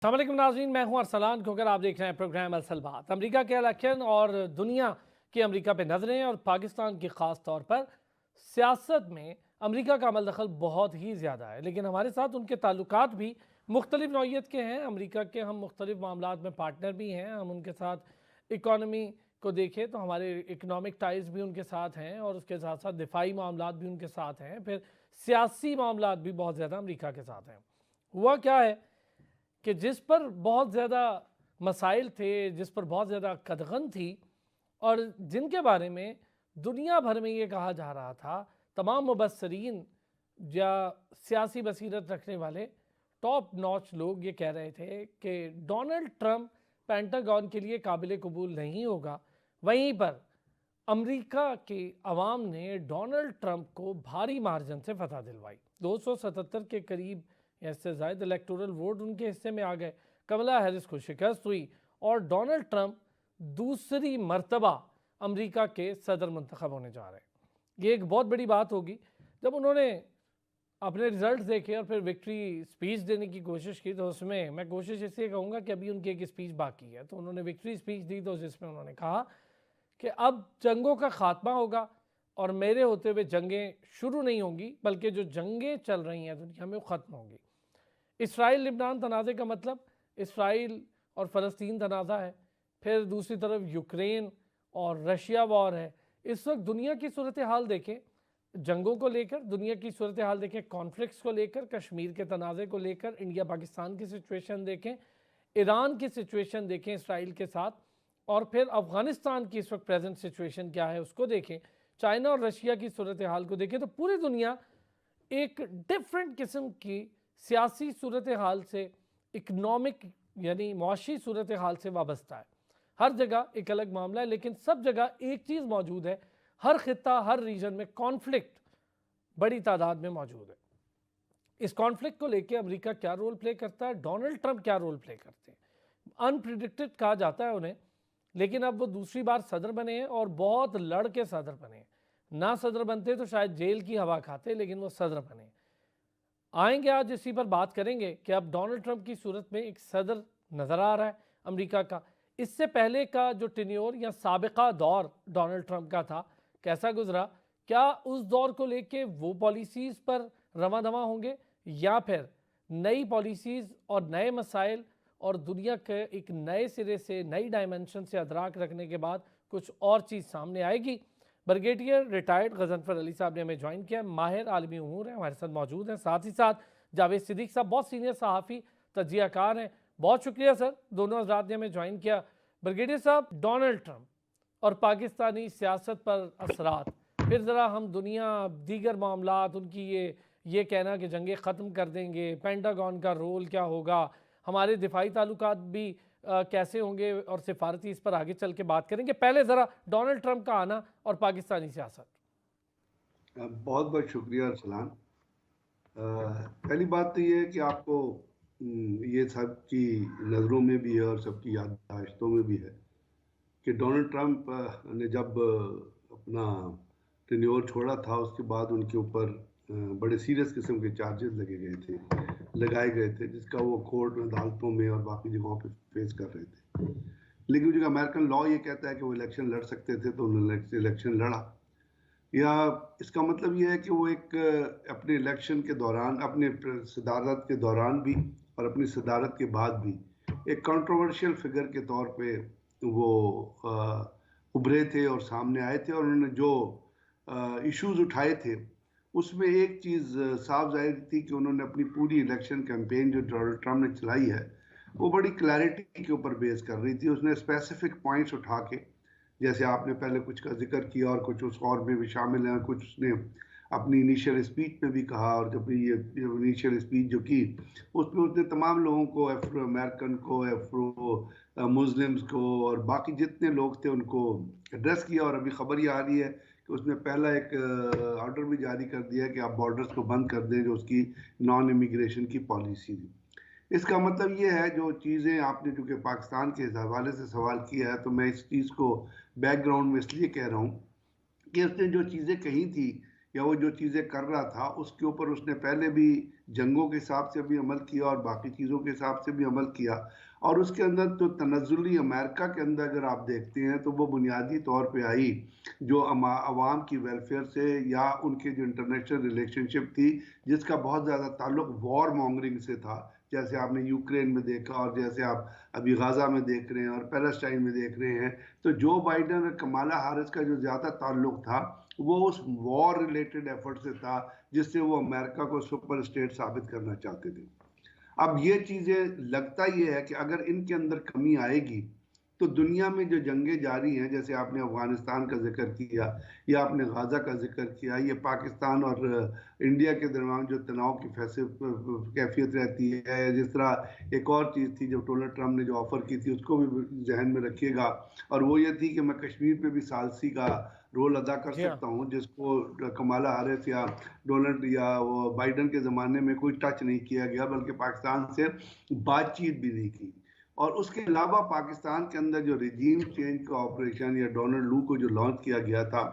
अस्सलाम वालेकुम नाज़रीन, मैं हूं अरसलान खोकर। आप देख रहे हैं प्रोग्राम असल बात। अमेरिका के इलेक्शन और दुनिया की अमेरिका पे नज़रें और पाकिस्तान की ख़ास तौर पर सियासत में अमेरिका का अमल दखल बहुत ही ज़्यादा है, लेकिन हमारे साथ उनके ताल्लुकात भी मुख्तलिफ नौइयत के हैं। अमेरिका के हम मुख्तलिफ मामलात में पार्टनर भी हैं। हम उनके साथ इकॉनमी को देखें तो हमारे इकनॉमिक टाइज़ भी उनके साथ हैं और उसके साथ साथ दिफाई मामलात भी उनके साथ हैं। फिर सियासी मामलात भी बहुत ज़्यादा अमेरिका के साथ हैं। हुआ क्या है कि जिस पर बहुत ज़्यादा मसाइल थे, जिस पर बहुत ज़्यादा कदगन थी और जिनके बारे में दुनिया भर में ये कहा जा रहा था, तमाम मुबस्सरीन या सियासी बसीरत रखने वाले टॉप नॉच लोग ये कह रहे थे कि डोनाल्ड ट्रंप पेंटागन के लिए काबिल कबूल नहीं होगा। वहीं पर अमेरिका के अवाम ने डोनाल्ड ट्रंप को भारी मार्जिन से फतह दिलवाई। 277 के करीब या इससे ज़ायद इलेक्टोरल वोट उनके हिस्से में आ गए। कमला हैरिस को शिकस्त हुई और डोनाल्ड ट्रंप दूसरी मर्तबा अमेरिका के सदर मंतखब होने जा रहे हैं। ये एक बहुत बड़ी बात होगी। जब उन्होंने अपने रिजल्ट देखे और फिर विक्ट्री स्पीच देने की कोशिश की, तो उसमें मैं कोशिश इसलिए कहूँगा कि अभी उनकी एक स्पीच बाकी है, तो उन्होंने विक्ट्री स्पीच दी तो जिसमें उन्होंने कहा कि अब जंगों का खात्मा होगा और मेरे होते हुए जंगें शुरू नहीं होंगी, बल्कि जो जंगें चल रही हैं दुनिया में वो ख़त्म होंगी। इसराइल लिबनान तनाज़े का मतलब इसराइल और फ़लस्तीन तनाज़ा है, फिर दूसरी तरफ यूक्रेन और रशिया वॉर है। इस वक्त दुनिया की सूरत हाल देखें, जंगों को लेकर दुनिया की सूरत हाल देखें, कॉन्फ्लिक्ट्स को लेकर, कश्मीर के तनाज़े को लेकर, इंडिया पाकिस्तान की सिचुएशन देखें, ईरान की सिचुएशन देखें इसराइल के साथ, और फिर अफ़गानिस्तान की इस वक्त प्रेजेंट सिचुएशन क्या है उसको देखें, चाइना और रशिया की सूरत हाल को देखें, तो पूरी दुनिया एक डिफरेंट किस्म की सियासी सूरत हाल से, इकनॉमिक यानी मुआशी सूरत हाल से वाबस्ता है। हर जगह एक अलग मामला है, लेकिन सब जगह एक चीज़ मौजूद है, हर खित्ता हर रीजन में कॉन्फ्लिक्ट बड़ी तादाद में मौजूद है। इस कॉन्फ्लिक्ट को लेकर अमेरिका क्या रोल प्ले करता है, डोनाल्ड ट्रंप क्या रोल प्ले करते हैं, अनप्रिडिक्टेड कहा जाता है उन्हें, लेकिन अब वो दूसरी बार सदर बने हैं और बहुत लड़ के सदर बने हैं। ना सदर बनते तो शायद जेल की हवा खाते, लेकिन वो सदर बने। आएंगे आज इसी पर बात करेंगे कि अब डोनाल्ड ट्रंप की सूरत में एक सदर नज़र आ रहा है अमेरिका का। इससे पहले का जो टेन्योर या साबिका दौर डोनाल्ड ट्रंप का था, कैसा गुजरा, क्या उस दौर को लेके वो पॉलिसीज़ पर रवा दवा होंगे या फिर नई पॉलिसीज़ और नए मसाइल और दुनिया के एक नए सिरे से नई डायमेंशन से अदराक रखने के बाद कुछ और चीज़ सामने आएगी। ब्रिगेडियर रिटायर्ड गजनफर अली साहब ने हमें ज्वाइन किया, माहिर आलमी उमूर हैं, हमारे साथ मौजूद हैं। साथ ही साथ जावेद सिद्दीक साहब बहुत सीनियर सहाफ़ी तजियाकार हैं। बहुत शुक्रिया सर, दोनों हजरात ने हमें ज्वाइन किया। ब्रिगेडियर साहब, डोनाल्ड ट्रंप और पाकिस्तानी सियासत पर असरात, फिर ज़रा हम दुनिया दीगर मामलात, उनकी ये कहना कि जंगें ख़त्म कर देंगे, पेंटागन का रोल क्या होगा, हमारे दिफाई ताल्लुकात भी कैसे होंगे और सिफारती, इस पर आगे चल के बात करेंगे। पहले ज़रा डोनाल्ड ट्रंप का आना और पाकिस्तानी सियासत। बहुत बहुत शुक्रिया अरसलान। पहली बात तो ये है कि आपको ये सबकी नज़रों में भी है और सबकी याददाश्तों में भी है कि डोनाल्ड ट्रंप ने जब अपना टेन्योर छोड़ा था, उसके बाद उनके ऊपर बड़े सीरियस किस्म के चार्जेस लगाए गए थे, जिसका वो कोर्ट में, अदालतों में और बाकी जगहों पे फेस कर रहे थे। लेकिन जो अमेरिकन लॉ ये कहता है कि वो इलेक्शन लड़ सकते थे, तो उन्होंने इलेक्शन लड़ा। या इसका मतलब ये है कि वो एक अपने इलेक्शन के दौरान, अपने सदारत के दौरान भी और अपनी सदारत के बाद भी एक कंट्रोवर्शियल फिगर के तौर पे वो उभरे थे और सामने आए थे। और उन्होंने जो इश्यूज उठाए थे, उसमें एक चीज़ साफ जाहिर थी कि उन्होंने अपनी पूरी इलेक्शन कैंपेन जो डोनाल्ड ट्रंप ने चलाई है, वो बड़ी क्लैरिटी के ऊपर बेस कर रही थी। उसने स्पेसिफिक पॉइंट्स उठा के, जैसे आपने पहले कुछ का जिक्र किया और कुछ उस और में भी शामिल है, कुछ उसने अपनी इनिशियल स्पीच में भी कहा, और जब ये इनिशियल स्पीच जो की, उसमें उसने तमाम लोगों को, एफ्रो अमेरिकन को, एफ्रो मुस्लिम्स को और बाकी जितने लोग थे उनको एड्रेस किया। और अभी खबर ये आ रही है कि उसने पहला एक ऑर्डर भी जारी कर दिया कि आप बॉर्डर्स को बंद कर दें, जो उसकी नॉन इमिग्रेशन की पॉलिसी थी। इसका मतलब ये है, जो चीज़ें आपने चूँकि पाकिस्तान के हवाले से सवाल किया है, तो मैं इस चीज़ को बैकग्राउंड में इसलिए कह रहा हूँ कि उसने जो चीज़ें कही थी या वो जो चीज़ें कर रहा था उसके ऊपर उसने पहले भी जंगों के हिसाब से भी अमल किया और बाकी चीज़ों के हिसाब से भी अमल किया। और उसके अंदर तो तनज़्ज़ुली अमेरिका के अंदर अगर आप देखते हैं तो वो बुनियादी तौर पे आई जो अवाम की वेलफेयर से या उनके जो इंटरनेशनल रिलेशनशिप थी जिसका बहुत ज़्यादा ताल्लुक वॉर मॉन्गरिंग से था, जैसे आपने यूक्रेन में देखा और जैसे आप अभी गाज़ा में देख रहे हैं और पैलेस्टाइन में देख रहे हैं। तो जो बाइडन और कमाला हारिस का जो ज़्यादा ताल्लुक था वो उस वॉर रिलेटेड एफर्ट से था जिससे वो अमेरिका को सुपर स्टेट साबित करना चाहते थे। अब ये चीज़ें लगता ये है कि अगर इनके अंदर कमी आएगी तो दुनिया में जो जंगें जारी हैं, जैसे आपने अफगानिस्तान का जिक्र किया या आपने गाज़ा का जिक्र किया, ये पाकिस्तान और इंडिया के दरमियान जो तनाव की कैफियत रहती है, जिस तरह एक और चीज़ थी जो डोनाल्ड ट्रंप ने जो ऑफ़र की थी उसको भी जहन में रखिएगा, और वो ये थी कि मैं कश्मीर पे भी सालसी का रोल अदा कर जी हाँ। सकता हूँ, जिसको कमाला हारिस या डोनाल्ड या वो बाइडन के ज़माने में कोई टच नहीं किया गया, बल्कि पाकिस्तान से बातचीत भी नहीं की। और उसके अलावा पाकिस्तान के अंदर जो रिजीम चेंज का ऑपरेशन या डोनाल्ड लू को जो लॉन्च किया गया था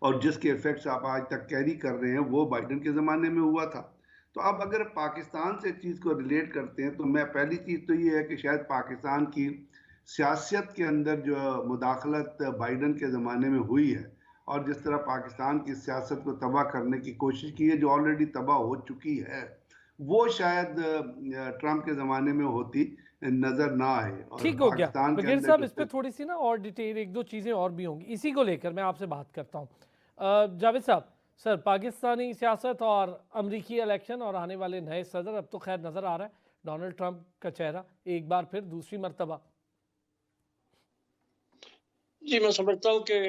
और जिसके इफेक्ट्स आप आज तक कैरी कर रहे हैं वो बाइडन के ज़माने में हुआ था। तो अब अगर पाकिस्तान से चीज़ को रिलेट करते हैं तो मैं पहली चीज़ तो ये है कि शायद पाकिस्तान की सियासत के अंदर जो मुदाखलत बाइडन के ज़माने में हुई है और जिस तरह पाकिस्तान की सियासत को तबाह करने की कोशिश की है जो ऑलरेडी तबाह हो चुकी है, वो शायद ट्रंप के ज़माने में होती नज़र ना आए। और ठीक हो गया पाकिस्तान के बघेल अंदर साहब, जो इस पे थोड़ी सी ना और डिटेल, एक दो चीज़ें और भी होंगी, इसी को लेकर मैं आपसे बात करता हूँ। जावेद साहब, सर, पाकिस्तानी सियासत और अमरीकी इलेक्शन और आने वाले नए सदर, अब तो खैर नज़र आ रहा है डोनाल्ड ट्रंप का चेहरा एक बार फिर दूसरी मर्तबा। जी, मैं समझता हूँ कि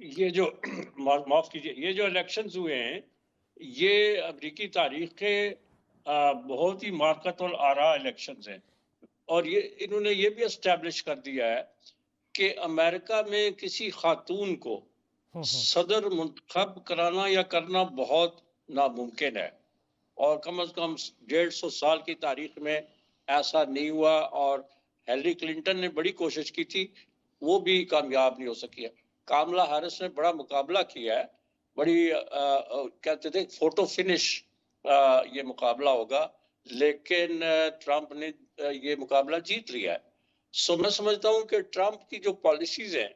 ये जो माफ कीजिए, ये जो इलेक्शंस हुए हैं, ये अमेरिकी तारीख के बहुत ही मार्कत और आरा इलेक्शंस हैं। और ये इन्होंने ये भी एस्टैब्लिश कर दिया है कि अमेरिका में किसी खातून को सदर मुंतखब कराना या करना बहुत नामुमकिन है, और कम से कम 150 साल की तारीख में ऐसा नहीं हुआ। और हिलरी क्लिंटन ने बड़ी कोशिश की थी, वो भी कामयाब नहीं हो सकी है। कामला हैरिस ने बड़ा मुकाबला किया है, बड़ी कहते थे फोटो फिनिश ये मुकाबला होगा, लेकिन ट्रंप ने ये मुकाबला जीत लिया है। सो मैं समझता हूँ कि ट्रंप की जो पॉलिसीज हैं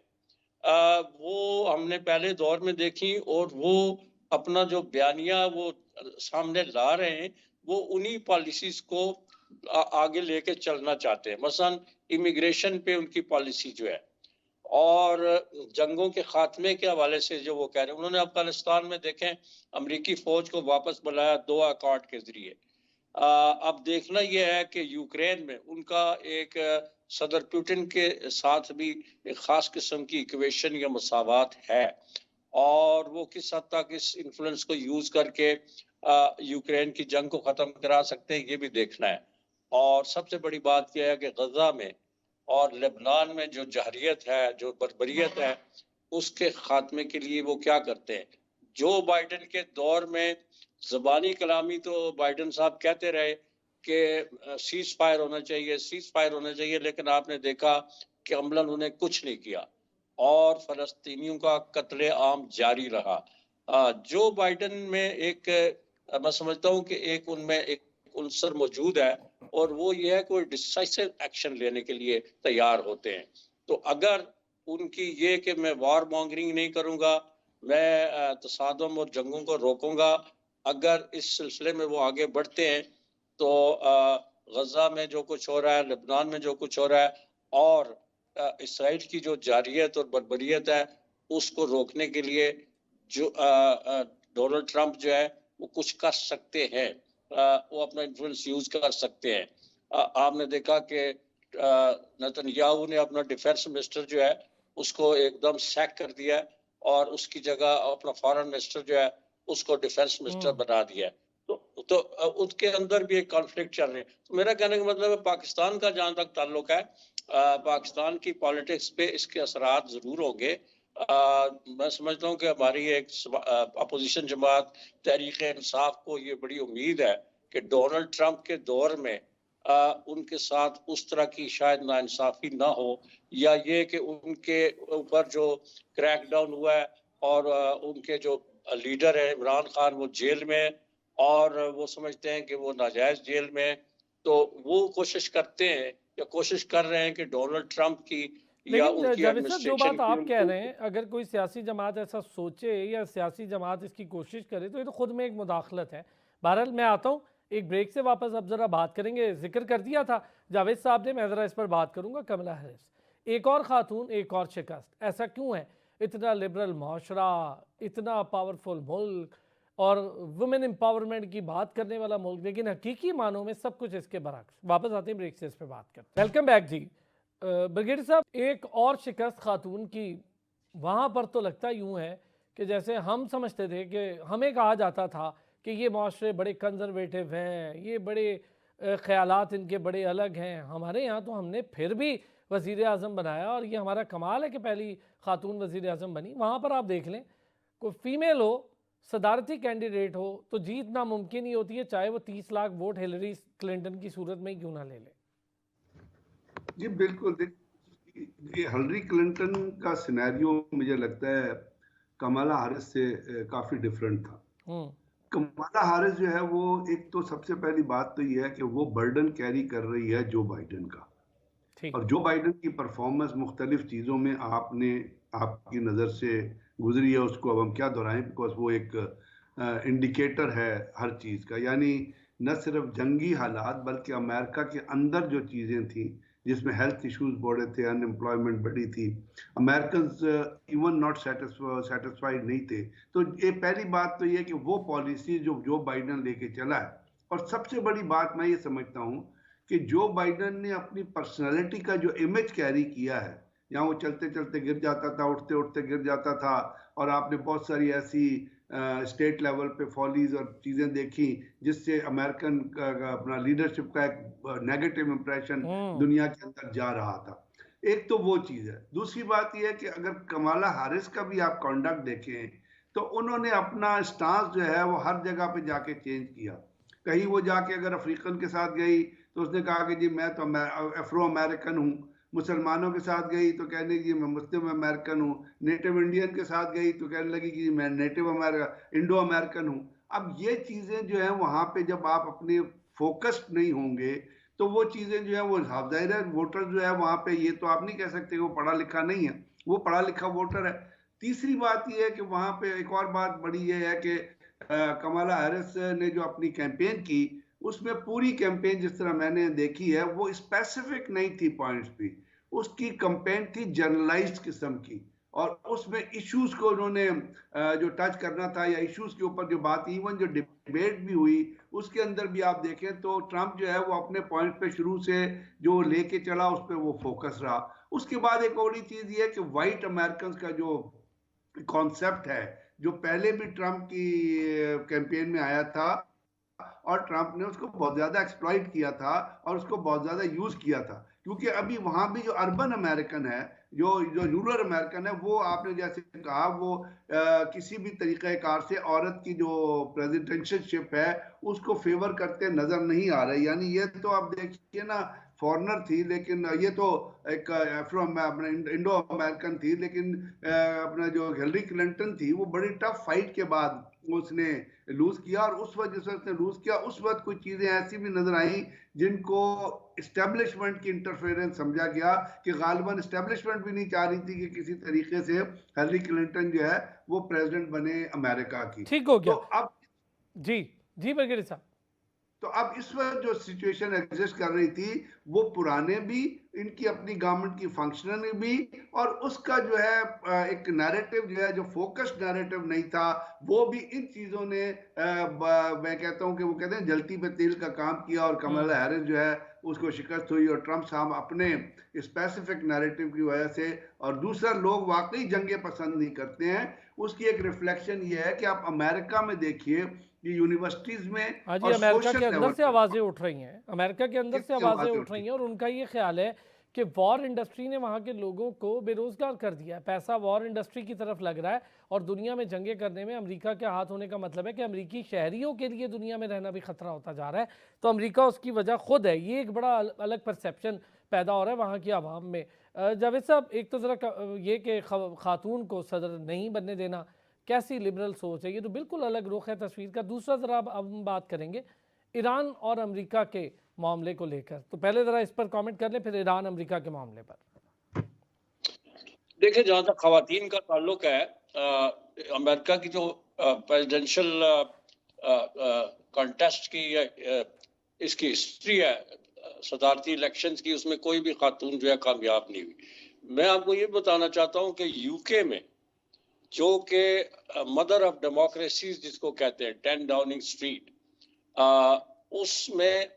वो हमने पहले दौर में देखी, और वो अपना जो बयानिया वो सामने ला रहे हैं, वो उन्हीं पॉलिसीज को आगे लेके चलना चाहते हैं। मसलन इमिग्रेशन पे उनकी पॉलिसी जो है, और जंगों के खात्मे के हवाले से जो वो कह रहे हैं, उन्होंने अफगानिस्तान में देखें अमेरिकी फौज को वापस बुलाया दोहा अकॉर्ड के जरिए। अब देखना यह है कि यूक्रेन में उनका एक सदर पुतिन के साथ भी एक खास किस्म की इक्वेशन या मसावात है, और वो किस हद तक इस इन्फ्लुएंस को यूज करके यूक्रेन की जंग को खत्म करा सकते हैं, ये भी देखना है। और सबसे बड़ी बात यह है कि गजा में और लेबनान में जो जहरियत है, जो बर्बरियत है, उसके खात्मे के लिए वो क्या करते हैं। जो बाइडन के दौर में ज़बानी कलामी तो बाइडन साहब कहते रहे कि सीज फायर होना चाहिए, सीज फायर होना चाहिए, लेकिन आपने देखा कि अमलन उन्हें कुछ नहीं किया और फलस्तीनियों का कत्ले आम जारी रहा। जो बाइडन में एक मैं समझता हूँ कि एक उनमें एक उनसर मौजूद है, और वो ये है कि वो डिसाइसिव एक्शन लेने के लिए तैयार होते हैं। तो अगर उनकी ये कि मैं वॉर मॉन्गरिंग नहीं करूँगा, मैं तसादम और जंगों को रोकूंगा, अगर इस सिलसिले में वो आगे बढ़ते हैं तो गजा में जो कुछ हो रहा है, लेबनान में जो कुछ हो रहा है, और इसराइल की जो जारियत और बर्बरियत है, उसको रोकने के लिए जो डोनाल्ड ट्रंप जो है वो कुछ कर सकते हैं। वो अपना इन्फ्लुएंस यूज कर सकते हैं। आपने देखा कि नेतन्याहू ने अपना डिफेंस मिनिस्टर जो है उसको एकदम सैक कर दिया, और उसकी जगह अपना फॉरेन मिनिस्टर जो है उसको डिफेंस मिनिस्टर बना दिया। तो उसके अंदर भी एक कॉन्फ्लिक्ट चल रहे हैं। तो मेरा कहने का मतलब है, पाकिस्तान का जहां तक ताल्लुक है, पाकिस्तान की पॉलिटिक्स पे इसके असरात जरूर होंगे। मैं समझता हूँ कि हमारी एक अपोजिशन जमात तहरीक इंसाफ को ये बड़ी उम्मीद है कि डोनाल्ड ट्रंप के दौर में उनके साथ उस तरह की शायद नाइंसाफी ना हो, या ये कि उनके ऊपर जो क्रैकडाउन हुआ है और उनके जो लीडर है इमरान खान, वो जेल में, और वो समझते हैं कि वो नाजायज जेल में है। तो वो कोशिश करते हैं या कोशिश कर रहे हैं कि डोनाल्ड ट्रंप की या लेकिन उनकी जावेद साहब, जो एडमिनिस्ट्रेशन बात की आप कह उनको। रहे हैं, अगर कोई सियासी जमात ऐसा सोचे या सियासी जमात इसकी कोशिश करे तो ये तो खुद में एक मुदाखलत है। बहरहाल मैं आता हूँ एक ब्रेक से वापस, अब ज़रा बात करेंगे। जिक्र कर दिया था जावेद साहब ने, मैं ज़रा इस पर बात करूँगा। कमला हैरिस, एक और खातून, एक और शिकस्त, ऐसा क्यों है? इतना लिबरल माशरा, इतना पावरफुल मुल्क और वुमेन एम्पावरमेंट की बात करने वाला मुल्क, लेकिन हकीकी मानों में सब कुछ इसके बरक्स। वापस आते हैं ब्रेक से, इस पर बात करते हैं। वेलकम बैक जी। ब्रिगेडियर साहब, एक और शिकस्त खातून की, वहाँ पर तो लगता यूँ है कि जैसे हम समझते थे कि हमें कहा जाता था कि ये माशरे बड़े कंजर्वेटिव हैं, ये बड़े ख्यालात इनके बड़े अलग हैं। हमारे यहाँ तो हमने फिर भी वज़ीर आज़म बनाया, और ये हमारा कमाल है कि पहली खातून वज़ीर आज़म बनी। वहाँ पर आप देख लें, कोई फीमेल हो, सदारती कैंडिडेट हो, तो जीत नामुमकिन ही होती है, चाहे वो 30 लाख वोट हिलरी क्लिंटन की सूरत में ही क्यों ना ले ले। जी बिल्कुल। ये हिलरी क्लिंटन का सिनेरियो मुझे लगता है कमला हैरिस से काफी डिफरेंट था। कमला हैरिस जो है वो, एक तो सबसे पहली बात तो ये है कि वो बर्डन कैरी कर रही है जो बाइडेन का, और जो बाइडेन की परफॉर्मेंस मुख्तलिफ चीज़ों में आपकी नज़र से गुजरी है, उसको अब हम क्या दोहराएं, बिकॉज वो एक इंडिकेटर है हर चीज़ का। यानी न सिर्फ जंगी हालात बल्कि अमेरिका के अंदर जो चीज़ें थी जिसमें हेल्थ इश्यूज बढ़े थे, अनएम्प्लॉयमेंट बढ़ी थी, अमेरिकन इवन नॉट सेटिस्फाइड नहीं थे। तो ये पहली बात तो ये कि वो पॉलिसी जो बाइडेन लेके चला है, और सबसे बड़ी बात मैं ये समझता हूँ कि जो बाइडेन ने अपनी पर्सनालिटी का जो इमेज कैरी किया है, जहाँ वो चलते चलते गिर जाता था, उठते उठते गिर जाता था, और आपने बहुत सारी ऐसी स्टेट लेवल पे फॉलीज और चीज़ें देखी जिससे अमेरिकन अपना लीडरशिप का एक नेगेटिव इंप्रेशन दुनिया के अंदर जा रहा था। एक तो वो चीज़ है। दूसरी बात यह है कि अगर कमला हैरिस का भी आप कंडक्ट देखें तो उन्होंने अपना स्टांस जो है वो हर जगह पे जाके चेंज किया। कहीं वो जाके अगर अफ्रीकन के साथ गई तो उसने कहा कि जी मैं तो अफ्रो अमेरिकन हूँ। मुसलमानों के साथ गई तो कहने की मैं मुस्लिम अमेरिकन हूँ। नेटिव इंडियन के साथ गई तो कहने लगी कि मैं नेटिव इंडो अमेरिकन हूँ। अब ये चीज़ें जो है वहाँ पे जब आप अपने फोकस्ड नहीं होंगे तो वो चीज़ें जो है वो ज़ाहिर है वोटर जो है वहाँ पे, ये तो आप नहीं कह सकते वो पढ़ा लिखा नहीं है, वो पढ़ा लिखा वोटर है। तीसरी बात ये है कि वहाँ पे एक और बात बड़ी ये है कि कमला हैरिस ने जो अपनी कैंपेन की उसमें पूरी कैंपेन जिस तरह मैंने देखी है वो स्पेसिफिक नहीं थी पॉइंट्स पे, उसकी कैंपेन थी जनरलाइज्ड किस्म की, और उसमें इश्यूज को उन्होंने जो टच करना था या इश्यूज के ऊपर जो बात, इवन जो डिबेट भी हुई उसके अंदर भी आप देखें तो ट्रंप जो है वो अपने पॉइंट पे शुरू से जो लेके चला उस पर वो फोकस रहा। उसके बाद एक और चीज ये है कि वाइट अमेरिकन का जो कॉन्सेप्ट है जो पहले भी ट्रंप की कैंपेन में आया था और ट्रंप ने उसको बहुत ज्यादा एक्सप्लॉइट किया था और उसको बहुत ज्यादा यूज किया था, क्योंकि अभी वहां भी जो अर्बन अमेरिकन है, जो रूरल अमेरिकन है, वो आपने जैसे कहा वो किसी भी तरीक़ेकार से औरत की जो प्रेसिडेंशियलशिप है उसको फेवर करते नजर नहीं आ रहे। यानी ये तो आप देखिए ना, फॉरनर थी लेकिन ये तो एक अफ्रो इंडो अमेरिकन थी, लेकिन अपना जो हिलरी क्लिंटन थी वो बड़ी टफ फाइट के बाद उसने लूज किया, और उस वक्त जिस वक्त लूज किया उस वक्त कुछ चीजें ऐसी भी नजर आई जिनको इस्टेब्लिशमेंट की इंटरफेरेंस समझा गया कि गालिबन इस्टेब्लिशमेंट भी नहीं चाह रही थी कि किसी तरीके से हिलरी क्लिंटन जो है वो प्रेसिडेंट बने अमेरिका की। ठीक हो गया। तो अब जी जी ब्रिगेडियर साहब, तो अब इस वक्त जो सिचुएशन एग्जिस्ट कर रही थी वो पुराने भी, इनकी अपनी गवर्नमेंट की फंक्शनिंग भी, और उसका जो है एक नैरेटिव जो है जो फोकस्ड नैरेटिव नहीं था वो भी इन चीजों ने मैं कहता हूं कि वो कहते हैं जलती पे तेल का काम किया, और कमला हैरिस जो है उसको शिकस्त हुई, और ट्रंप साहब अपने स्पेसिफिक नैरेटिव की वजह से, और दूसरा लोग वाकई जंगे पसंद नहीं करते हैं, उसकी एक रिफ्लेक्शन ये है कि आप अमेरिका में देखिए यूनिवर्सिटीज में हाँ जी, और अमेरिका सोशल के अंदर लेवल से आवाज़ें उठ रही हैं, अमेरिका के अंदर से आवाज़ें उठ रही हैं, और उनका ये ख्याल है कि वॉर इंडस्ट्री ने वहाँ के लोगों को बेरोज़गार कर दिया है। पैसा वॉर इंडस्ट्री की तरफ लग रहा है, और दुनिया में जंगें करने में अमेरिका के हाथ होने का मतलब है कि अमेरिकी शहरियों के लिए दुनिया में रहना भी ख़तरा होता जा रहा है। तो अमेरिका उसकी वजह खुद है। ये एक बड़ा अलग परसेप्शन पैदा हो रहा है वहाँ की आवाम में। जावेद साहब, एक तो ज़रा ये कि खातून को सदर नहीं बनने देना, कैसी लिबरल सोच है, ये तो बिल्कुल अलग रुख है तस्वीर का। दूसरा ज़रा अब हम बात करेंगे ईरान और अमेरिका के मामले को लेकर। तो पहले ज़रा इस पर कमेंट कर लें, फिर ईरान अमेरिका के मामले पर। देखिए, जहाँ तक खवातीन का ताल्लुक है, अमेरिका की जो प्रेसिडेंशियल कॉन्टेस्ट की इसकी हिस्ट्री है, सदारती इलेक्शंस की, उसमें कोई भी खातून जो है कामयाब नहीं हुई। मैं आपको ये बताना चाहता हूँ कि यूके में, जो कि मदर ऑफ डेमोक्रेसीज जिसको कहते हैं, 10 डाउनिंग स्ट्रीट, उसमें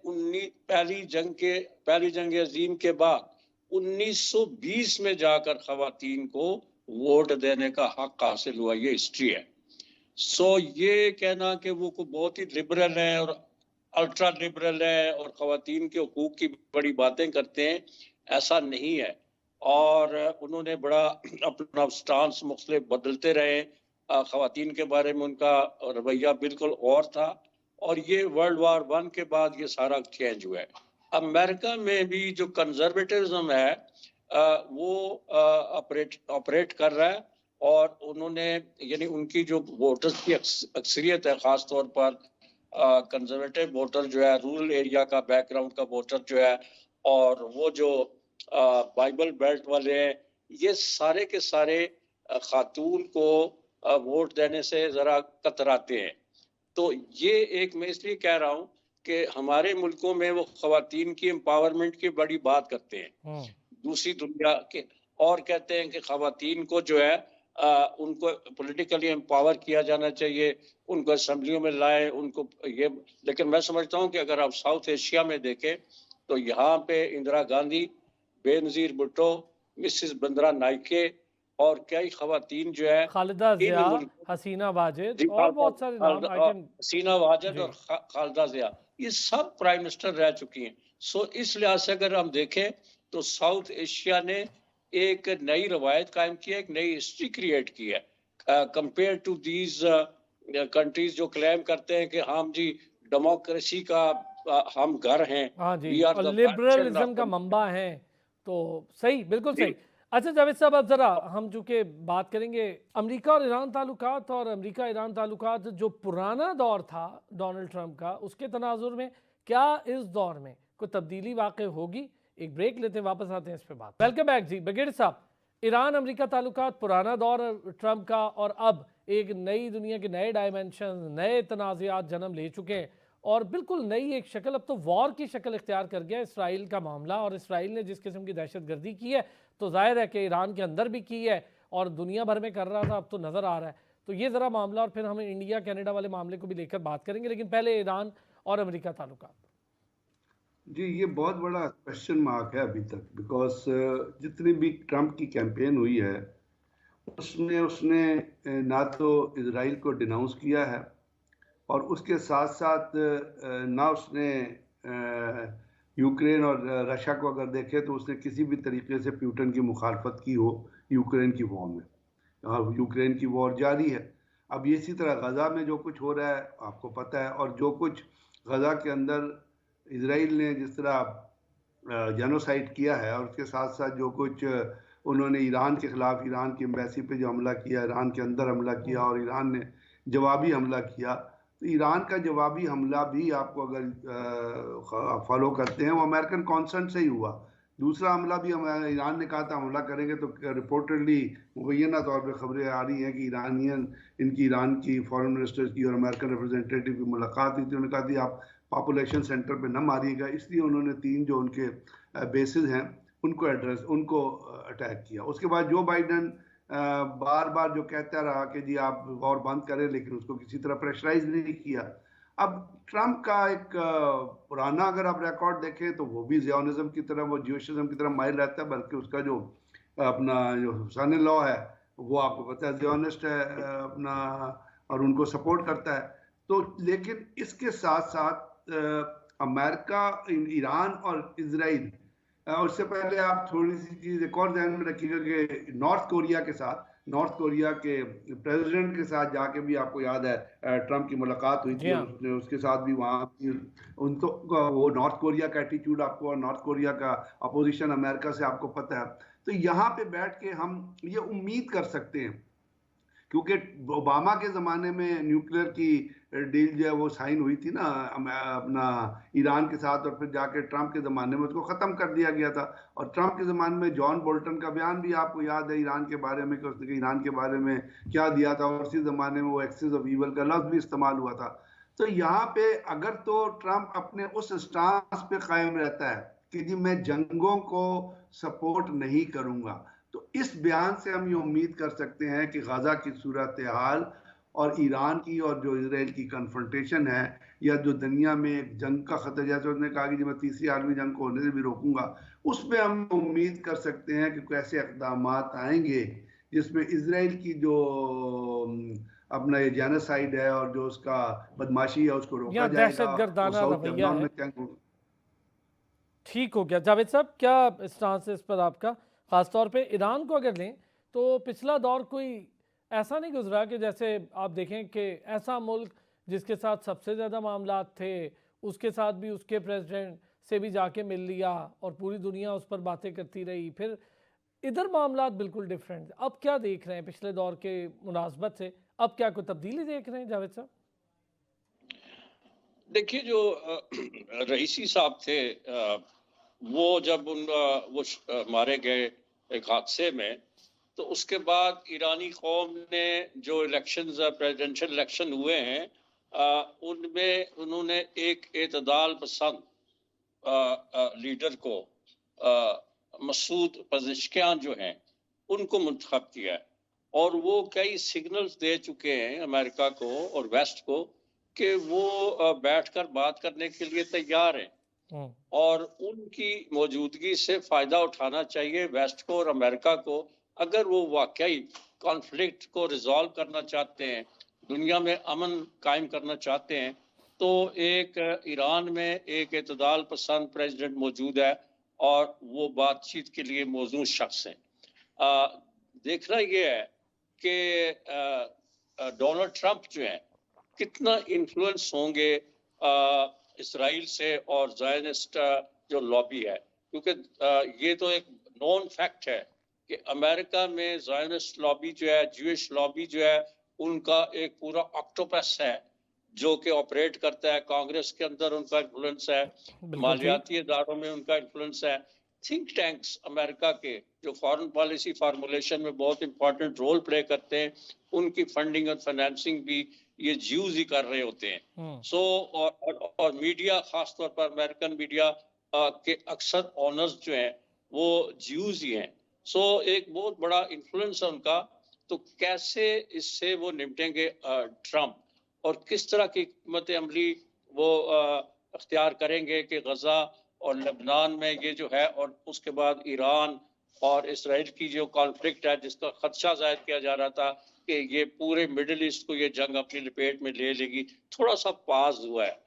पहली जंग अजीम के बाद 1920 में जाकर खवातीन को वोट देने का हक हासिल हुआ। ये हिस्ट्री है। सो ये कहना कि वो बहुत ही लिबरल है और अल्ट्रा लिबरल है और खवातीन के हकूक की बड़ी बातें करते हैं, ऐसा नहीं है। और उन्होंने बड़ा अपना स्टांस मुख्तलिफ बदलते रहे। खवातीन के बारे में उनका रवैया बिल्कुल और था, और ये वर्ल्ड वार 1 के बाद ये सारा चेंज हुआ है। अमेरिका में भी जो कंजर्वेटिज्म है वो ऑपरेट कर रहा है, और उन्होंने, यानी उनकी जो वोटर्स की अक्सरियत है, ख़ास तौर पर कंजर्वेटिव वोटर जो है, रूरल एरिया का बैकग्राउंड का वोटर जो है, और वो जो बाइबल बेल्ट वाले हैं, ये सारे के सारे खातून को वोट देने से ज़रा कतराते हैं। तो ये एक, मैं इसलिए कह रहा हूँ कि हमारे मुल्कों में वो खवातीन की एम्पावरमेंट की बड़ी बात करते हैं दूसरी दुनिया के, और कहते हैं कि खवातीन को जो है उनको पॉलिटिकली एम्पावर किया जाना चाहिए, उनको असेंबलियों में लाए, उनको ये। लेकिन मैं समझता हूँ कि अगर आप साउथ एशिया में देखें तो यहाँ पे इंदिरा गांधी, बेनजीर भुट्टो, मिसिस बंदरा नाइके और कई खवातीन जो है, खालिदा जिया, हसीना वाजिद और बहुत सारे नाम, हसीना वाजिद और खालिदा जिया, ये सब प्राइम मिनिस्टर रह चुकी हैं। सो इस लिहाज से अगर हम देखें तो साउथ एशिया ने एक नई रवायत कायम की है, एक नई हिस्ट्री क्रिएट की है कंपेयर टू दीज कंट्रीज जो क्लेम करते हैं कि हम जी डेमोक्रेसी का हम घर हैं, वी आर द लिबरलिज्म का मंबा है। तो सही, बिल्कुल सही। अच्छा जावेद साहब, अब ज़रा हम चूँकि बात करेंगे अमेरिका और ईरान ताल्लुकात, और अमेरिका ईरान ताल्लुकात जो पुराना दौर था डोनाल्ड ट्रंप का, उसके तनाजुर में क्या इस दौर में कोई तब्दीली वाक़ई होगी? एक ब्रेक लेते हैं, वापस आते हैं इस पर बात। वेलकम बैक जी। ब्रिगेडियर साहब, ईरान अमेरिका ताल्लुकात, पुराना दौर ट्रंप का, और अब एक नई दुनिया के नए डायमेंशन, नए तनाज़ात जन्म ले चुके हैं, और बिल्कुल नई एक शक्ल, अब तो वॉर की शक्ल इख्तियार कर गया इसराइल का मामला। और इसराइल ने जिस किस्म की दहशतगर्दी की है, तो जाहिर है कि ईरान के अंदर भी की है और दुनिया भर में कर रहा था, अब तो नज़र आ रहा है। तो ये ज़रा मामला, और फिर हम इंडिया कनाडा वाले मामले को भी लेकर बात करेंगे, लेकिन पहले ईरान और अमेरिका ताल्लुकात। जी, ये बहुत बड़ा क्वेश्चन मार्क है अभी तक, बिकॉज जितनी भी ट्रंप की कैंपेन हुई है उसने ना तो इजराइल को डिनाउंस किया है, और उसके साथ साथ ना उसने यूक्रेन और रशिया को अगर देखें तो उसने किसी भी तरीके से पुतिन की मुखालफत की हो यूक्रेन की वॉर में। और यूक्रेन की वॉर जारी है। अब इसी तरह गज़ा में जो कुछ हो रहा है आपको पता है, और जो कुछ गज़ा के अंदर इजराइल ने जिस तरह जेनोसाइड किया है, और उसके साथ साथ जो कुछ उन्होंने ईरान के ख़िलाफ़, ईरान की एम्बेसी पे जो हमला किया, ईरान के अंदर हमला किया, और ईरान ने जवाबी हमला किया। तो ईरान का जवाबी हमला भी आपको अगर फॉलो करते हैं, वो अमेरिकन कॉन्सेंट से ही हुआ। दूसरा हमला भी ईरान ने कहा था हमला करेंगे, तो रिपोर्टेडली मुबैना तौर पे खबरें आ रही हैं कि ईरान की फॉरेन मिनिस्टर्स की और अमेरिकन रिप्रेजेंटेटिव की मुलाकात हुई थी। उन्होंने कहा थी आप पॉपुलेशन सेंटर पे न मारिएगा, इसलिए उन्होंने 3 जो उनके बेसिस हैं उनको अटैक किया। उसके बाद जो बाइडन बार बार जो कहता रहा कि जी आप वॉर बंद करें, लेकिन उसको किसी तरह प्रेशराइज नहीं किया। अब ट्रंप का एक पुराना अगर आप रिकॉर्ड देखें तो वो भी ज़ियोनिज़्म की तरफ, वो ज्यूइशइज्म की तरफ माइल रहता है, बल्कि उसका जो अपना जो सन इन लॉ है वो आपको पता है ज़ियोनिस्ट है अपना, और उनको सपोर्ट करता है। तो लेकिन इसके साथ साथ अमेरिका, ईरान और इजराइल, उससे पहले आप थोड़ी सी चीज़ एक और ध्यान में रखिएगा कि नॉर्थ कोरिया के प्रेसिडेंट के साथ जाके भी आपको याद है ट्रंप की मुलाकात हुई थी, उसके साथ भी वहाँ उनको वो नॉर्थ कोरिया का एटीट्यूड आपको, और नॉर्थ कोरिया का अपोजिशन अमेरिका से आपको पता है। तो यहाँ पे बैठ के हम ये उम्मीद कर सकते हैं क्योंकि ओबामा के ज़माने में न्यूक्लियर की डील जो है वो साइन हुई थी ना अपना ईरान के साथ, और फिर जाके ट्रंप के ज़माने में उसको ख़त्म कर दिया गया था। और ट्रंप के ज़माने में जॉन बोल्टन का बयान भी आपको याद है ईरान के बारे में, कि उसने ईरान के बारे में क्या दिया था, और उसी ज़माने में वो एक्सिस ऑफ ईवल का लफ्ज़ भी इस्तेमाल हुआ था। तो यहाँ पे अगर तो ट्रंप अपने उस स्टांस पे कायम रहता है कि जी मैं जंगों को सपोर्ट नहीं करूंगा, तो इस बयान से हम ये उम्मीद कर सकते हैं कि गाजा की सूरत हाल और ईरान की और जो इसराइल की कन्फ्रंटेशन है, या जो दुनिया में एक जंग का खतरा, जैसे उसने कहा कि जी मैं तीसरी आलमी जंग को होने से भी रोकूंगा, उसमें हम उम्मीद कर सकते हैं कि कैसे इक़दाम आएंगे जिसमें इसराइल की जो अपना ये जेनोसाइड है और जो उसका बदमाशी है उसको रोका या जाएगा। वो दहशतगर्दाना साउथ रवैया लेबनान है। में टैंक ठीक हो गया। जावेद साहब, क्या स्टांस है इस पर आपका? ख़ासतौर पे ईरान को अगर लें तो पिछला दौर कोई ऐसा नहीं गुजरा कि जैसे आप देखें कि ऐसा मुल्क जिसके साथ सबसे ज़्यादा मामलात थे, उसके साथ भी उसके प्रेसिडेंट से भी जाके मिल लिया और पूरी दुनिया उस पर बातें करती रही। फिर इधर मामलात बिल्कुल डिफरेंट। अब क्या देख रहे हैं पिछले दौर के मुनासबत से? अब क्या कोई तब्दीली देख रहे हैं जावेद साहब? देखिए, जो रईसी साहब थे, वो जब मारे गए एक हादसे में, तो उसके बाद ईरानी कौम ने जो इलेक्शंस प्रेसिडेंशियल इलेक्शन हुए हैं, उनमें उन्होंने एक एतदाल पसंद लीडर को, मसूद पज़ेश्कियान जो हैं, उनको मुंतखब किया है। और वो कई सिग्नल्स दे चुके हैं अमेरिका को और वेस्ट को कि वो बैठकर बात करने के लिए तैयार हैं, और उनकी मौजूदगी से फ़ायदा उठाना चाहिए वेस्ट को और अमेरिका को। अगर वो वाकई कॉन्फ्लिक्ट को रिजॉल्व करना चाहते हैं, दुनिया में अमन कायम करना चाहते हैं, तो एक ईरान में एक एतदाल पसंद प्रेसिडेंट मौजूद है और वो बातचीत के लिए मौजूद शख्स हैं। देखना ये है कि डोनाल्ड ट्रंप जो है कितना इन्फ्लुएंस होंगे इसराइल से और ज़ायनिस्ट जो लॉबी है, क्योंकि ये तो एक नॉन फैक्ट है कि अमेरिका में ज़ायनिस्ट लॉबी जो है, ज्यूइश लॉबी जो है, उनका एक पूरा ऑक्टोपस है जो कि ऑपरेट करता है। कांग्रेस के अंदर उनका इन्फ्लुएंस है, मालियाती इदारों में उनका इन्फ्लुएंस है। थिंक टैंक्स अमेरिका के जो फॉरेन पॉलिसी फार्मूलेशन में बहुत इंपॉर्टेंट रोल प्ले करते हैं, उनकी फंडिंग और फाइनेंसिंग भी ये ज्यूज ही कर रहे होते हैं। सो और मीडिया, खासतौर पर अमेरिकन मीडिया के अक्सर ऑनर्स जो हैं वो ज्यूज ही हैं। सो एक बहुत बड़ा इन्फ्लुएंस है उनका। तो कैसे इससे वो निपटेंगे ट्रंप, और किस तरह की हिकमत अमली वो अख्तियार करेंगे कि गजा और लेबनान में ये जो है, और उसके बाद ईरान और इसराइल की जो कॉन्फ्लिक्ट है जिसका खदशा जाहिर किया जा रहा था कि ये पूरे मिडिल ईस्ट को ये जंग अपनी लपेट में ले लेगी, थोड़ा सा पास हुआ है।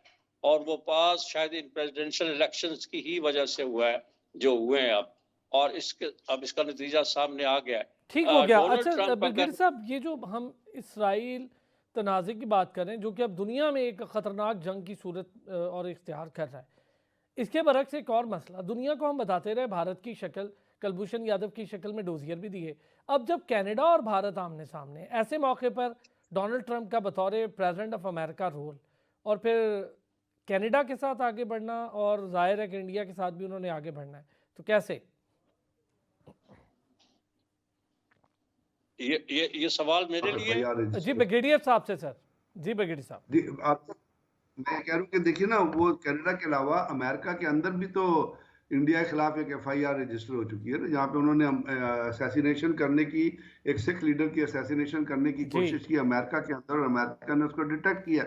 और वो पास शायद इन प्रेसिडेंशियल इलेक्शंस की ही वजह से हुआ है जो हुए हैं अब, और अब इसका नतीजा सामने आ गया है। ठीक हो गया। डोनाल्ड अच्छा ट्रंप ब्रिगेडियर साहब, ये जो हम इसराइल तनाज़े की बात कर रहे हैं जो कि अब दुनिया में एक ख़तरनाक जंग की सूरत और इख्तियार कर रहा है, इसके बरक्स एक और मसला दुनिया को हम बताते रहे, भारत की शक्ल कुलभूषण यादव की शक्ल में डोजियर भी दिए। अब जब कनाडा और भारत आमने सामने, ऐसे मौके पर डोनाल्ड ट्रंप का बतौर प्रेसिडेंट ऑफ अमेरिका रोल, और फिर कनाडा के साथ आगे बढ़ना, और जाहिर है कि इंडिया के साथ भी उन्होंने आगे बढ़ना है, तो कैसे? ये सवाल मेरे लिए? जी ब्रिगेडियर साहब से सर। जी ब्रिगेडियर साहब, आप मैं कह रहा हूँ कि देखिए ना, वो कनाडा के अलावा अमेरिका के अंदर भी तो इंडिया के खिलाफ एक FIR रजिस्टर हो चुकी है ना, जहाँ पे उन्होंने असैसिनेशन करने की, एक सिख लीडर की असैसिनेशन करने की कोशिश की अमेरिका के अंदर, और अमेरिका ने उसको डिटेक्ट किया।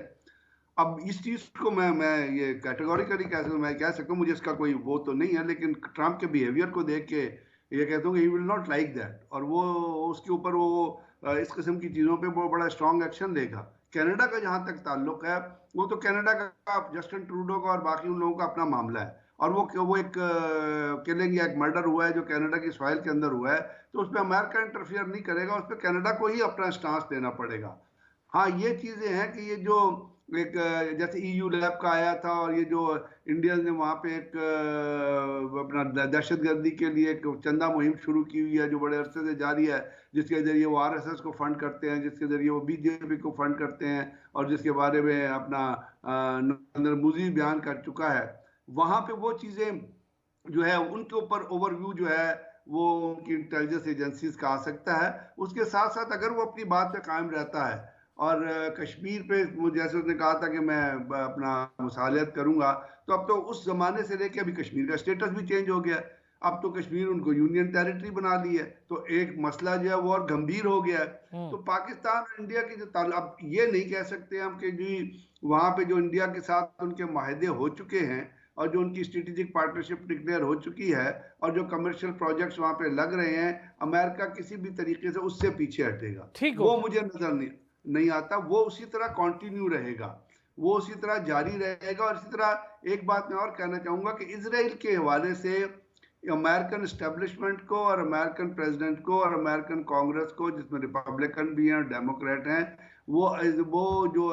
अब इस चीज को मैं ये कैटेगोरिकली मैं कह सकता हूँ, मुझे इसका कोई वो तो नहीं है, लेकिन ट्रंप के बिहेवियर को देख के ये कहता हूँ कि he will not like that, और वो उसके ऊपर वो इस किस्म की चीज़ों पे वो बड़ा स्ट्रॉन्ग एक्शन लेगा। कनाडा का जहाँ तक ताल्लुक है, वो तो कनाडा का जस्टिन ट्रूडो का और बाकी उन लोगों का अपना मामला है, और वो एक किलिंग या एक मर्डर हुआ है जो कनाडा की सॉइल के अंदर हुआ है, तो उस पर अमेरिका इंटरफियर नहीं करेगा, उस पर कनाडा को ही अपना स्टांस देना पड़ेगा। हाँ, ये चीज़ें हैं कि ये जो एक जैसे EU लैब का आया था, और ये जो इंडिया ने वहाँ पे एक अपना दहशतगर्दी के लिए एक चंदा मुहिम शुरू की हुई है जो बड़े अरसे से जारी है, जिसके जरिए वो RSS को फंड करते हैं, जिसके जरिए वो BJP को फंड करते हैं, और जिसके बारे में अपना नरेंद्र मोदी बयान कर चुका है। वहाँ पे वो चीज़ें जो है उनके ऊपर ओवरव्यू जो है वो उनकी इंटेलिजेंस एजेंसीज का आ सकता है। उसके साथ साथ अगर वो अपनी बात पे कायम रहता है और कश्मीर पे जैसे उसने कहा था कि मैं अपना मुसालियत करूंगा, तो अब तो उस जमाने से लेके अभी कश्मीर का स्टेटस भी चेंज हो गया। अब तो कश्मीर उनको यूनियन टेरिटरी बना ली है, तो एक मसला जो है वो और गंभीर हो गया है। तो पाकिस्तान और इंडिया की जो अब ये नहीं कह सकते हम कि जी वहां पे जो इंडिया के साथ उनके माहदे हो चुके हैं और जो उनकी स्ट्रेटेजिक पार्टनरशिप डिक्लेयर हो चुकी है और जो कमर्शियल प्रोजेक्ट्स वहां पे लग रहे हैं, अमेरिका किसी भी तरीके से उससे पीछे हटेगा, ठीक वो हो मुझे नजर नहीं आता। वो उसी तरह कंटिन्यू रहेगा, वो उसी तरह जारी रहेगा। और इसी तरह एक बात मैं और कहना चाहूंगा कि इजराइल के हवाले से अमेरिकन एस्टेब्लिशमेंट को और अमेरिकन प्रेसिडेंट को और अमेरिकन कांग्रेस को, जिसमें रिपब्लिकन भी हैं और डेमोक्रेट हैं, वो जो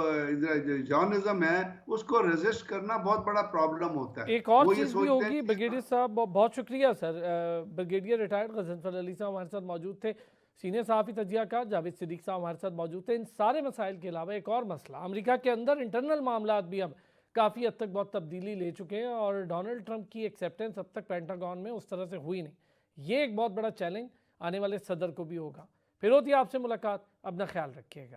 जॉर्नलिज्म है उसको रेजिस्ट करना बहुत बड़ा प्रॉब्लम होता है। एक और वो ये चीज़ भी सोचते हैं होगी। ब्रिगेडियर साहब बहुत शुक्रिया sir. Brigadier retired Ghazanfar Ali साहब हमारे साथ मौजूद थे। सीनियर सहाफ़ी तजियाकार जावेद सिद्दीक साहब हमारे साथ मौजूद थे। इन सारे मसाइल के अलावा एक और मसला, अमेरिका के अंदर इंटरनल मामलात भी अब काफ़ी हद तक बहुत तब्दीली ले चुके हैं और डोनाल्ड ट्रंप की एक्सेप्टेंस अब तक पेंटागन में उस तरह से हुई नहीं। ये एक बहुत बड़ा चैलेंज आने वाले सदर को भी होगा। फिर होती है आपसे मुलाकात, अपना ख्याल रखिएगा।